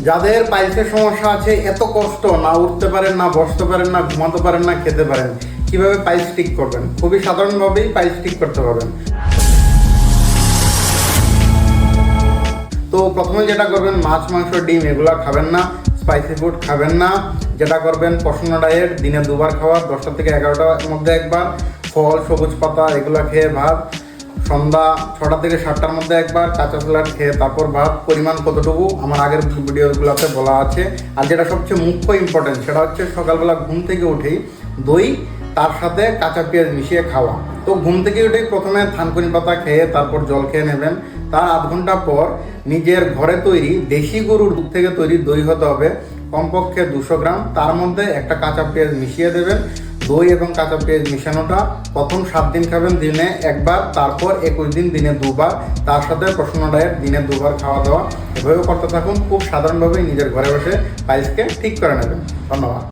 যাদের পাইলসের সমস্যা আছে, এত কষ্ট, না উঠতে পারেন, না বসতে পারেন, না ঘুমাতে পারেন, না খেতে পারেন, কিভাবে পাইলস ঠিক করবেন? খুবই সাধারণভাবেই পাইলস ঠিক করতে পারবেন। তো প্রথমে যেটা করবেন, মাছ, মাংস, ডিম এগুলো খাবেন না, স্পাইসি ফুড খাবেন না। যেটা করবেন, প্রসন্ন ডায়েট, দিনে 2 বার খাওয়া, 10টা থেকে 11টার মধ্যে একবার, ফল, সবুজ পাতা এগুলো খেয়ে ভাত, সন্ধ্যা 6টা থেকে 7টার মধ্যে একবার কাঁচা স্যালাড খেয়ে তারপর ভাত। পরিমাণ কতটুকু আমার আগের ভিডিওগুলোতে বলা আছে। আর যেটা সবচেয়ে মুখ্য ইম্পর্টেন্ট, সেটা হচ্ছে সকালবেলা ঘুম থেকে উঠেই দই, তার সাথে কাঁচা পেঁয়াজ মিশিয়ে খাওয়া। তো ঘুম থেকে উঠেই প্রথমে থানকুনি পাতা খেয়ে তারপর জল খেয়ে নেবেন। তার আধ ঘন্টা পর নিজের ঘরে তৈরি দেশি গরুর দুধ থেকে তৈরি দই হতে হবে কমপক্ষে 200 গ্রাম। তার মধ্যে একটা কাঁচা পেঁয়াজ মিশিয়ে দেবেন। দই এবং কাঁচা পেঁয়াজ মিশানোটা প্রথম 7 দিন খাবেন দিনে একবার, তারপর 21 দিন দিনে 2 বার। তার সাথে প্রসন্ন ডায়েট, দিনে 2 বার খাওয়া দাওয়া। এভাবে করতে থাকুন। খুব সাধারণভাবেই নিজের ঘরে বসে পাইলসকে ঠিক করে নেবেন। ধন্যবাদ।